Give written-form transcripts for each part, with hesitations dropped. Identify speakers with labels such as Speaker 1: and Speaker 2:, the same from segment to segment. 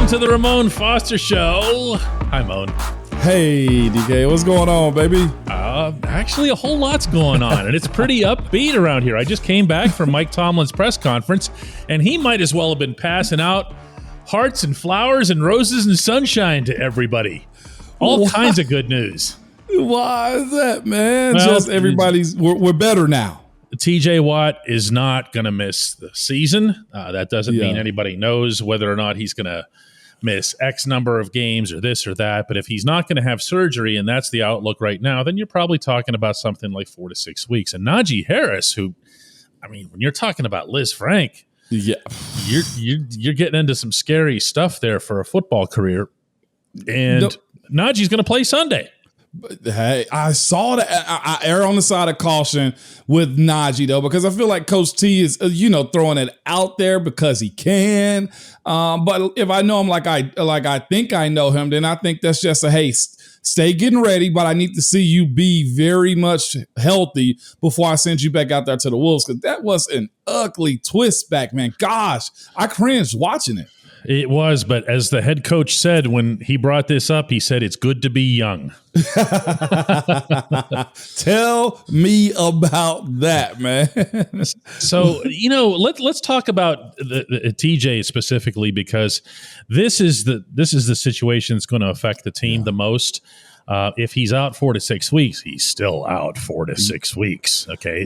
Speaker 1: Welcome to the Ramon Foster Show. Hi, Mon.
Speaker 2: Hey, DK, what's going on, baby?
Speaker 1: Actually, a whole lot's going on, and it's pretty upbeat around here. I just came back from Mike Tomlin's press conference, and he might as well have been passing out hearts and flowers and roses and sunshine to everybody. All kinds of good news.
Speaker 2: Why is that, man?
Speaker 1: Well,
Speaker 2: just we're better now.
Speaker 1: TJ Watt is not going to miss the season. That doesn't mean anybody knows whether or not he's going to miss X number of games or this or that. But if he's not going to have surgery, and that's the outlook right now, then you're probably talking about something like 4 to 6 weeks. And Najee Harris, who, I mean, when you're talking about Liz Frank, you're getting into some scary stuff there for a football career. And Najee's going to play Sunday.
Speaker 2: Hey, I saw that. I err on the side of caution with Najee, though, because I feel like Coach T is, throwing it out there because he can. But if I know him like I think I know him, then I think that's just hey, stay getting ready. But I need to see you be very much healthy before I send you back out there to the Wolves, because that was an ugly twist back, man. Gosh, I cringed watching it.
Speaker 1: It was, but as the head coach said when he brought this up, he said it's good to be young.
Speaker 2: Tell me about that, man.
Speaker 1: So, let's talk about the TJ specifically, because this is the situation that's going to affect the team the most. If he's out 4 to 6 weeks, he's still out 4 to 6 weeks. Okay,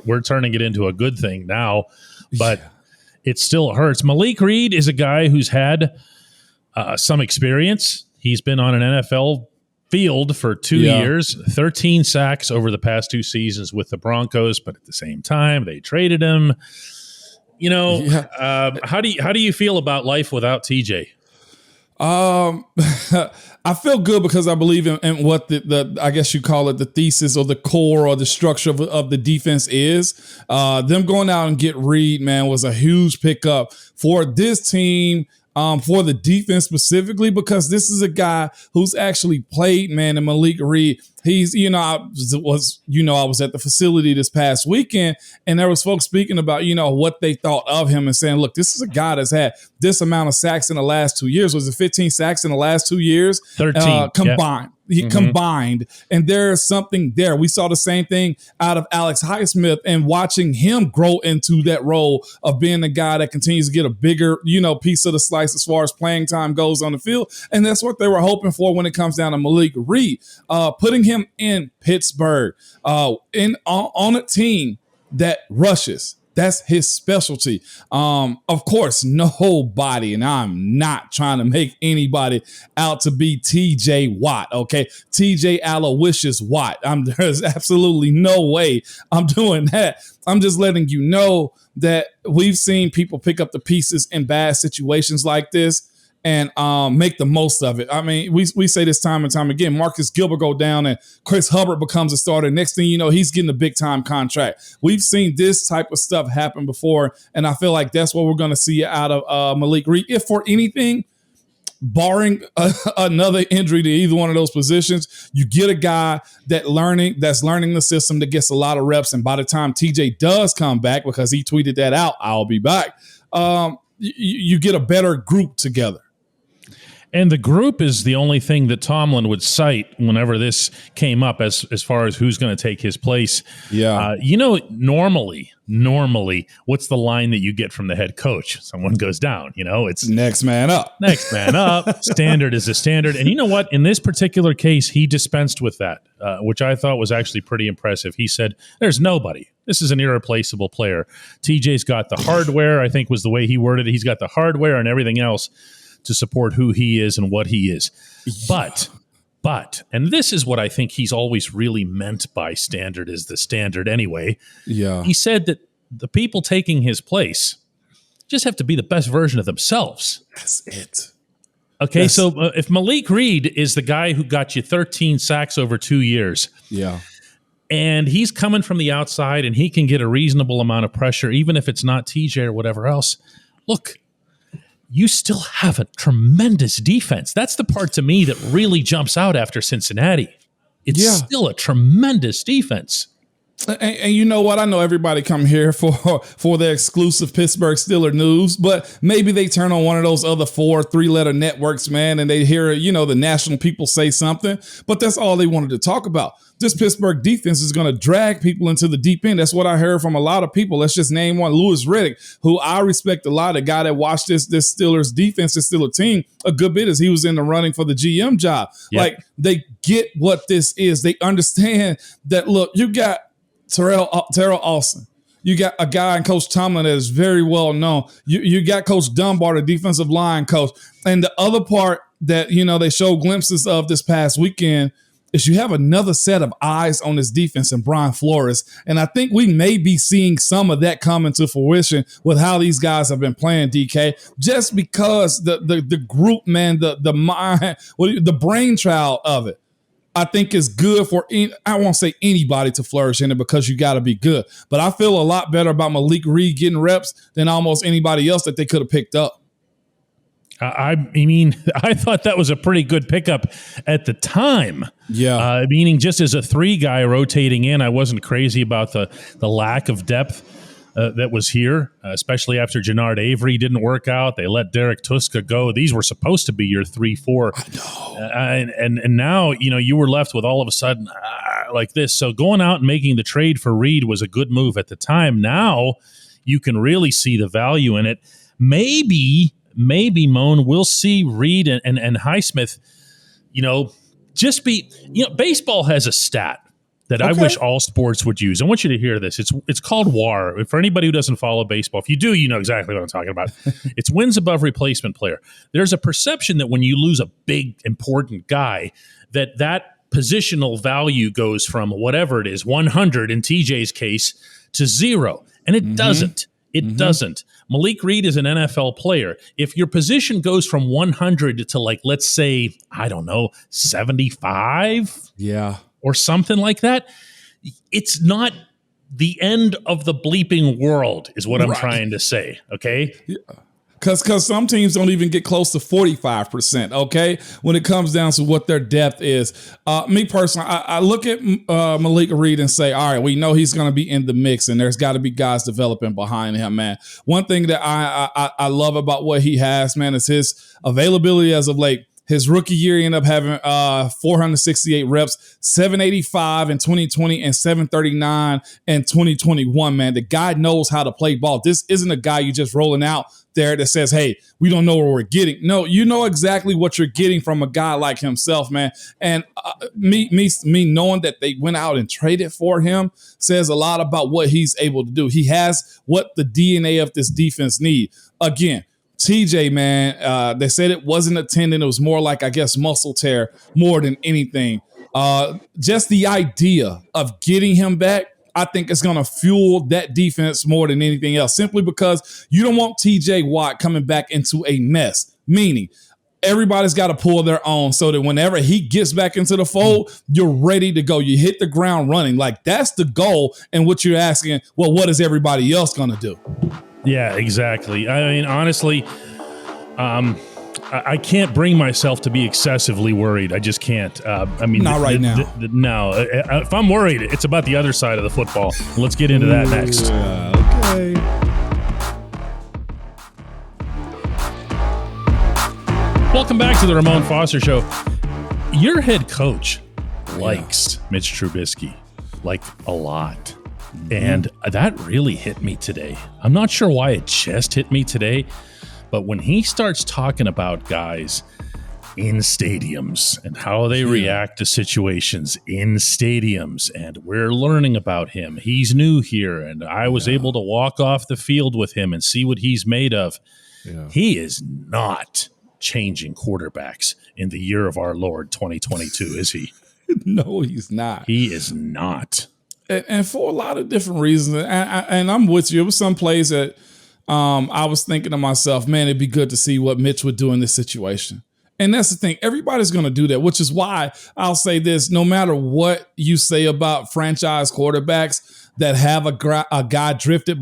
Speaker 1: we're turning it into a good thing now, but. It still hurts. Malik Reed is a guy who's had some experience. He's been on an NFL field for 2 years, 13 sacks over the past 2 seasons with the Broncos, but at the same time, they traded him. How do you feel about life without TJ?
Speaker 2: I feel good because I believe in what the I guess you call it the thesis or the core or the structure of the defense is. Them going out and get Reed, man, was a huge pickup for this team. For the defense specifically, because this is a guy who's actually played, man, and Malik Reed. He's, I was at the facility this past weekend, and there was folks speaking about, what they thought of him and saying, look, this is a guy that's had this amount of sacks in the last 2 years. Was it 15 sacks in the last 2 years?
Speaker 1: 13
Speaker 2: combined. Combined, and there's something there. We saw the same thing out of Alex Highsmith, and watching him grow into that role of being the guy that continues to get a bigger, piece of the slice as far as playing time goes on the field. And that's what they were hoping for when it comes down to Malik Reed. Putting him in Pittsburgh, on a team that rushes. That's his specialty. Of course, nobody, and I'm not trying to make anybody out to be TJ Watt, okay? TJ Aloysius Watt. There's absolutely no way I'm doing that. I'm just letting you know that we've seen people pick up the pieces in bad situations like this and make the most of it. I mean, we say this time and time again. Marcus Gilbert go down and Chris Hubbard becomes a starter. Next thing you know, he's getting a big-time contract. We've seen this type of stuff happen before, and I feel like that's what we're going to see out of Malik Reed. If for anything, barring another injury to either one of those positions, you get a guy that's learning the system, that gets a lot of reps, and by the time TJ does come back, because he tweeted that out, I'll be back, you get a better group together.
Speaker 1: And the group is the only thing that Tomlin would cite whenever this came up as far as who's going to take his place.
Speaker 2: Yeah.
Speaker 1: Normally, what's the line that you get from the head coach? Someone goes down, it's
Speaker 2: next man up.
Speaker 1: Next man up. Standard is a standard. And you know what? In this particular case, he dispensed with that, which I thought was actually pretty impressive. He said, there's nobody. This is an irreplaceable player. TJ's got the hardware, I think was the way he worded it. He's got the hardware and everything else to support who he is and what he is. But, and this is what I think he's always really meant by standard is the standard anyway.
Speaker 2: Yeah.
Speaker 1: He said that the people taking his place just have to be the best version of themselves.
Speaker 2: That's it.
Speaker 1: Okay, so if Malik Reed is the guy who got you 13 sacks over 2 years.
Speaker 2: Yeah.
Speaker 1: And he's coming from the outside and he can get a reasonable amount of pressure, even if it's not TJ or whatever else. Look, you still have a tremendous defense. That's the part to me that really jumps out after Cincinnati. It's still a tremendous defense.
Speaker 2: And you know what? I know everybody come here for their exclusive Pittsburgh Steelers news, but maybe they turn on one of those other 3-letter networks, man, and they hear, the national people say something, but that's all they wanted to talk about. This Pittsburgh defense is going to drag people into the deep end. That's what I heard from a lot of people. Let's just name one, Louis Riddick, who I respect a lot, a guy that watched this Steelers defense, this Steelers team a good bit as he was in the running for the GM job. Yep. Like, they get what this is. They understand that, look, you got Terrell Austin. You got a guy in Coach Tomlin that is very well known. You got Coach Dunbar, the defensive line coach. And the other part that, they showed glimpses of this past weekend is you have another set of eyes on this defense in Brian Flores. And I think we may be seeing some of that come into fruition with how these guys have been playing, DK, just because the group, man, the mind, the brainchild of it, I think is good for, I won't say anybody to flourish in it because you got to be good. But I feel a lot better about Malik Reed getting reps than almost anybody else that they could have picked up.
Speaker 1: I mean, I thought that was a pretty good pickup at the time.
Speaker 2: Yeah.
Speaker 1: Meaning just as a 3 guy rotating in, I wasn't crazy about the lack of depth that was here, especially after Jannard Avery didn't work out. They let Derek Tuska go. These were supposed to be your 3-4. I know. And now, you were left with all of a sudden like this. So going out and making the trade for Reed was a good move at the time. Now you can really see the value in it. Maybe, Moan, we'll see Reed and Highsmith, just be, baseball has a stat that I wish all sports would use. I want you to hear this. It's called WAR. For anybody who doesn't follow baseball, if you do, you know exactly what I'm talking about. It's wins above replacement player. There's a perception that when you lose a big, important guy, that positional value goes from whatever it is, 100 in TJ's case, to 0. And it doesn't. It doesn't. Malik Reed is an NFL player. If your position goes from 100 to, like, let's say, I don't know, 75?
Speaker 2: Yeah.
Speaker 1: Or something like that, it's not the end of the bleeping world, is what I'm trying to say, okay?
Speaker 2: Yeah. Because some teams don't even get close to 45%, okay, when it comes down to what their depth is. Me personally, I look at Malik Reed and say, all right, we know he's going to be in the mix, and there's got to be guys developing behind him, man. One thing that I love about what he has, man, is his availability as of late. His rookie year, he ended up having 468 reps, 785 in 2020 and 739 in 2021, man. The guy knows how to play ball. This isn't a guy you just rolling out there that says, hey, we don't know what we're getting. No, you know exactly what you're getting from a guy like himself, man. And me knowing that they went out and traded for him says a lot about what he's able to do. He has what the DNA of this defense need. Again, TJ, man, they said it wasn't a tendon. It was more like, I guess, muscle tear more than anything. Just the idea of getting him back, I think it's going to fuel that defense more than anything else, simply because you don't want TJ Watt coming back into a mess, meaning everybody's got to pull their own so that whenever he gets back into the fold, you're ready to go. You hit the ground running. Like, that's the goal. And what you're asking, well, what is everybody else going to do?
Speaker 1: Yeah, exactly. I mean, honestly, I can't bring myself to be excessively worried. I just can't. I mean,
Speaker 2: not right now.
Speaker 1: No. If I'm worried, it's about the other side of the football. Let's get into that next.
Speaker 2: Okay.
Speaker 1: Welcome back to the Ramon Foster Show. Your head coach likes Mitch Trubisky, like, a lot. And that really hit me today. I'm not sure why it just hit me today, but when he starts talking about guys in stadiums and how they react to situations in stadiums, and we're learning about him. He's new here, and I was able to walk off the field with him and see what he's made of. Yeah. He is not changing quarterbacks in the year of our Lord 2022, is he?
Speaker 2: No, he's not.
Speaker 1: He is not.
Speaker 2: And for a lot of different reasons, and I'm with you. It was some plays that I was thinking to myself, man, it'd be good to see what Mitch would do in this situation. And that's the thing. Everybody's going to do that, which is why I'll say this. No matter what you say about franchise quarterbacks that have a guy drafted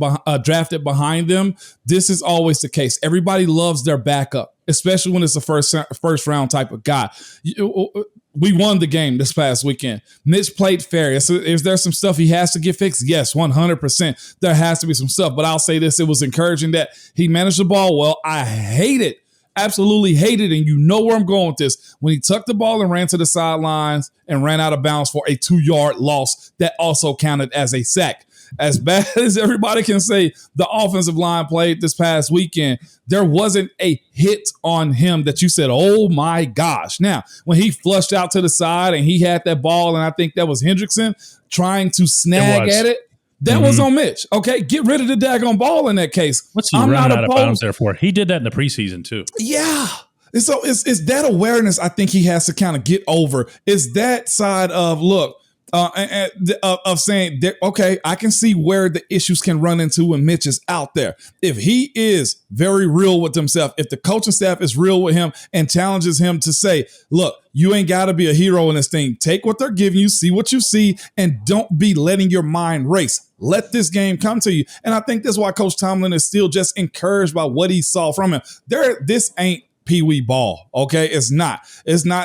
Speaker 2: behind them, this is always the case. Everybody loves their backup, especially when it's a first round type of guy. we won the game this past weekend. Mitch played fair. Is there some stuff he has to get fixed? Yes, 100%. There has to be some stuff. But I'll say this, it was encouraging that he managed the ball well. I hate it. Absolutely hate it. And you know where I'm going with this. When he tucked the ball and ran to the sidelines and ran out of bounds for a 2-yard loss, that also counted as a sack. As bad as everybody can say the offensive line played this past weekend, there wasn't a hit on him that you said, oh my gosh. Now, when he flushed out to the side and he had that ball, and I think that was Hendrickson trying to snag at it, that was on Mitch. Okay, get rid of the daggone ball in that case.
Speaker 1: What's he running out of bounds there for? He did that in the preseason too.
Speaker 2: Yeah. And so it's that awareness I think he has to kind of get over. It's that side of, look, of saying, okay, I can see where the issues can run into when Mitch is out there. If he is very real with himself, if the coaching staff is real with him and challenges him to say, look, you ain't got to be a hero in this thing. Take what they're giving you, see what you see, and don't be letting your mind race. Let this game come to you. And I think that's why Coach Tomlin is still just encouraged by what he saw from him. This ain't pee-wee ball, okay? It's not.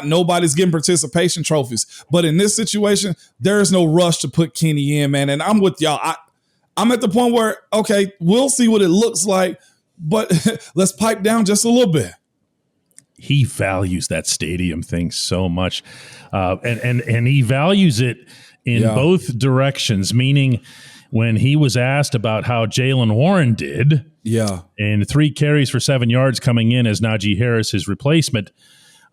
Speaker 2: Nobody's getting participation trophies. But in this situation, there is no rush to put Kenny in, man. And I'm with y'all. I'm at the point where, okay, we'll see what it looks like, but let's pipe down just a little bit.
Speaker 1: He values that stadium thing so much. And he values it in both directions, meaning when he was asked about how Jaylen Warren did, and 3 carries for 7 yards coming in as Najee Harris, his replacement,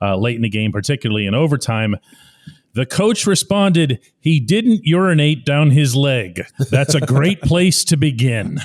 Speaker 1: late in the game, particularly in overtime, the coach responded, he didn't urinate down his leg. That's a great place to begin.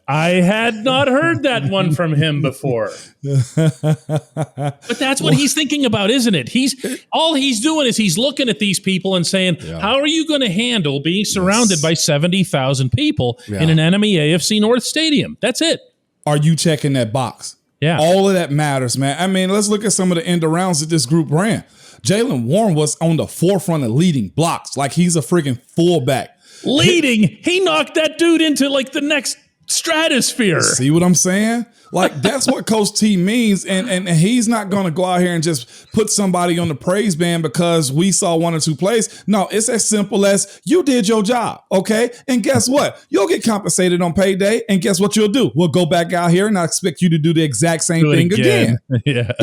Speaker 1: I had not heard that one from him before. But that's what he's thinking about, isn't it? All he's doing is he's looking at these people and saying, how are you going to handle being surrounded by 70,000 people in an enemy AFC North stadium? That's it.
Speaker 2: Are you checking that box?
Speaker 1: Yeah.
Speaker 2: All of that matters, man. I mean, let's look at some of the end arounds that this group ran. Jaylen Warren was on the forefront of leading blocks like he's a freaking fullback.
Speaker 1: Leading? He knocked that dude into like the next stratosphere.
Speaker 2: See what I'm saying? Like, that's what Coach T means. And he's not going to go out here and just put somebody on the praise band because we saw 1 or 2 plays. No, it's as simple as you did your job, okay? And guess what? You'll get compensated on payday. And guess what you'll do? We'll go back out here and I expect you to do the exact same thing again. Yeah.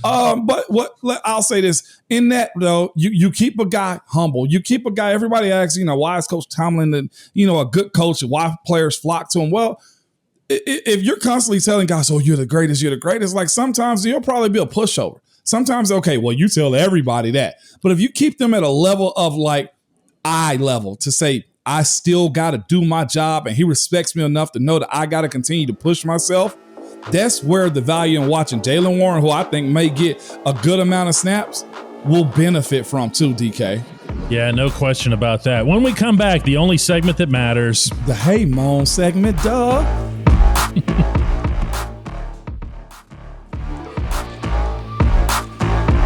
Speaker 2: But I'll say this. In that, though, you keep a guy humble. You keep a guy, everybody asks, why is Coach Tomlin, a good coach, and why players flock to him? Well, if you're constantly telling guys, oh, you're the greatest, like sometimes you'll probably be a pushover. Sometimes, okay, well, you tell everybody that. But if you keep them at a level of like eye level to say, I still got to do my job and he respects me enough to know that I got to continue to push myself, that's where the value in watching Jaylen Warren, who I think may get a good amount of snaps, will benefit from too, DK.
Speaker 1: Yeah, no question about that. When we come back, the only segment that matters.
Speaker 2: The Hey Mon segment, duh.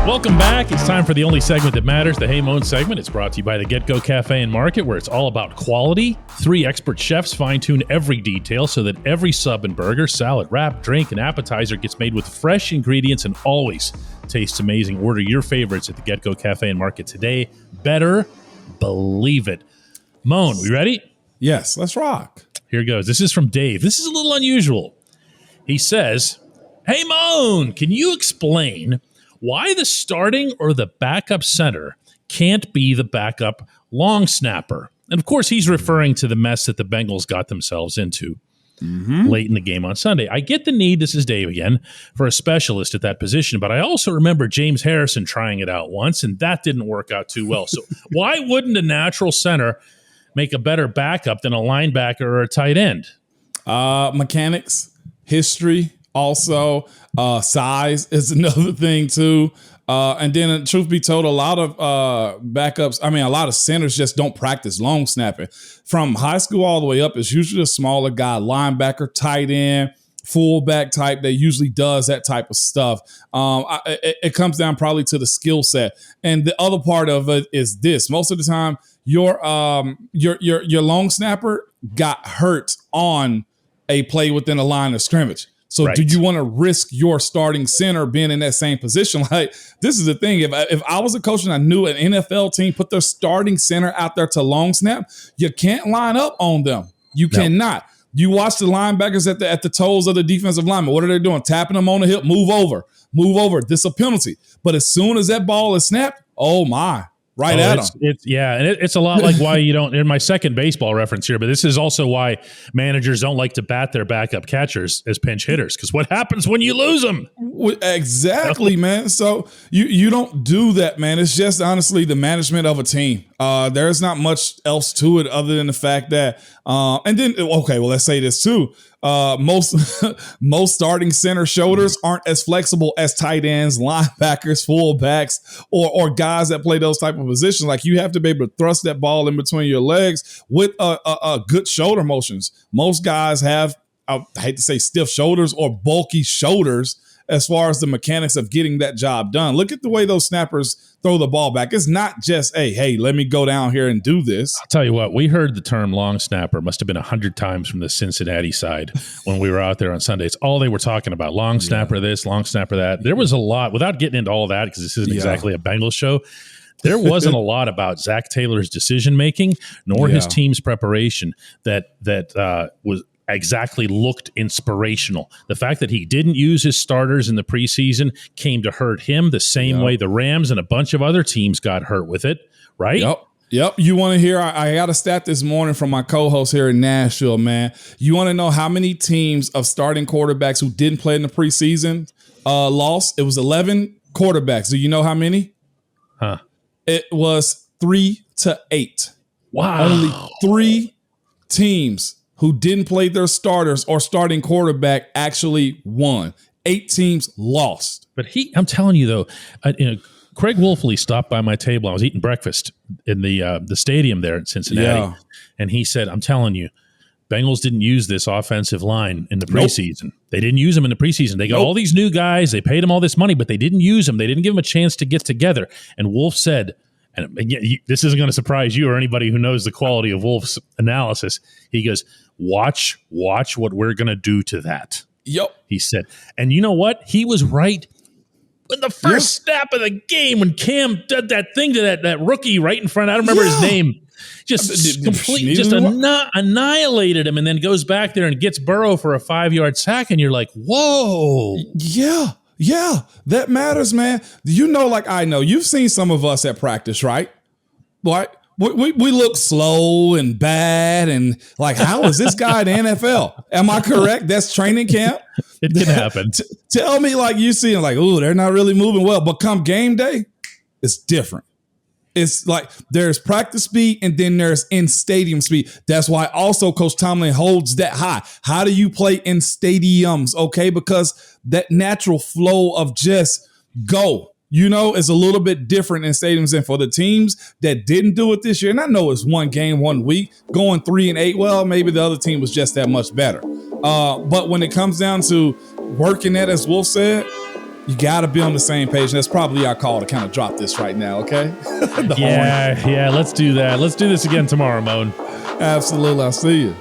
Speaker 1: Welcome back. It's time for the only segment that matters, the Hey Mon segment. It's brought to you by the Get Go Cafe and Market, where it's all about quality. 3 expert chefs fine-tune every detail so that every sub and burger, salad, wrap, drink, and appetizer gets made with fresh ingredients and always tastes amazing. Order your favorites at the Get Go Cafe and Market today. Better believe it. Mon, we ready?
Speaker 2: Yes, let's rock.
Speaker 1: Here goes. This is from Dave. This is a little unusual. He says, hey, Mon, can you explain why the starting or the backup center can't be the backup long snapper? And, of course, he's referring to the mess that the Bengals got themselves into late in the game on Sunday. I get the need, this is Dave again, for a specialist at that position, but I also remember James Harrison trying it out once, and that didn't work out too well. So why wouldn't a natural center make a better backup than a linebacker or a tight end?
Speaker 2: Mechanics, history, also size is another thing too. And then, truth be told, a lot of backups, a lot of centers just don't practice long snapping. From high school all the way up, it's usually a smaller guy, linebacker, tight end, fullback type that usually does that type of stuff. It comes down probably to the skill set. And the other part of it is this. Most of the time, your long snapper got hurt on a play within a line of scrimmage. So
Speaker 1: Right.
Speaker 2: do you want to risk your starting center being in that same position? Like, this is the thing. If I was a coach and I knew an NFL team put their starting center out there to long snap, you can't line up on them. You cannot. You watch the linebackers at the toes of the defensive lineman. What are they doing? Tapping them on the hip. Move over. This is a penalty. But as soon as that ball is snapped, oh my. Right at them.
Speaker 1: And it's a lot like why you don't, in my second baseball reference here, but this is also why managers don't like to bat their backup catchers as pinch hitters, because what happens when you lose them?
Speaker 2: Exactly, man. So you don't do that, man. It's just honestly the management of a team. There's not much else to it other than the fact that, and then, okay, well, let's say this too. Most starting center shoulders aren't as flexible as tight ends, linebackers, fullbacks, or guys that play those type of positions. Like, you have to be able to thrust that ball in between your legs with a good shoulder motions. Most guys have, I hate to say stiff shoulders or bulky shoulders as far as the mechanics of getting that job done. Look at the way those snappers throw the ball back. It's not just, hey, let me go down here and do this.
Speaker 1: I'll tell you what, we heard the term long snapper must have been 100 times from the Cincinnati side when we were out there on Sunday. It's all they were talking about. Long snapper this, long snapper that. There was a lot, without getting into all that, because this isn't exactly a Bengals show, there wasn't a lot about Zach Taylor's decision-making nor his team's preparation that was exactly looked inspirational. The fact that he didn't use his starters in the preseason came to hurt him the same way the Rams and a bunch of other teams got hurt with it, right?
Speaker 2: Yep. You want to hear? I got a stat this morning from my co-host here in Nashville, man. You want to know how many teams of starting quarterbacks who didn't play in the preseason lost? It was 11 quarterbacks. Do you know how many? It was 3 to 8.
Speaker 1: Wow.
Speaker 2: Only 3 teams who didn't play their starters or starting quarterback actually won. 8 teams lost.
Speaker 1: But I'm telling you though, Craig Wolfley stopped by my table. I was eating breakfast in the stadium there in Cincinnati, and he said, "I'm telling you, Bengals didn't use this offensive line in the preseason. They didn't use them in the preseason. They got all these new guys. They paid them all this money, but they didn't use them. They didn't give them a chance to get together." And Wolf said, and this isn't going to surprise you or anybody who knows the quality of Wolf's analysis. He goes, watch what we're going to do to that.
Speaker 2: Yep.
Speaker 1: He said, and you know what? He was right. In the first snap of the game, when Cam did that thing to that rookie right in front, I don't remember his name, just completely annihilated him, and then goes back there and gets Burrow for a 5-yard sack, and you're like, whoa.
Speaker 2: Yeah, that matters, man. You know, like I know, you've seen some of us at practice, right? Like, we look slow and bad and like, how is this guy in the NFL? Am I correct? That's training camp?
Speaker 1: It can happen.
Speaker 2: Tell me, like, you see them like, ooh, they're not really moving well. But come game day, it's different. It's like there's practice speed and then there's in-stadium speed. That's why also Coach Tomlin holds that high. How do you play in stadiums, okay? Because that natural flow of just go, is a little bit different in stadiums. And for the teams that didn't do it this year, and I know it's one game, 1 week, going 3-8, well, maybe the other team was just that much better. But when it comes down to working that, as Wolf said, you got to be on the same page. And that's probably our call to kind of drop this right now, okay?
Speaker 1: Yeah, let's do that. Let's do this again tomorrow, Moan.
Speaker 2: Absolutely. I'll see you.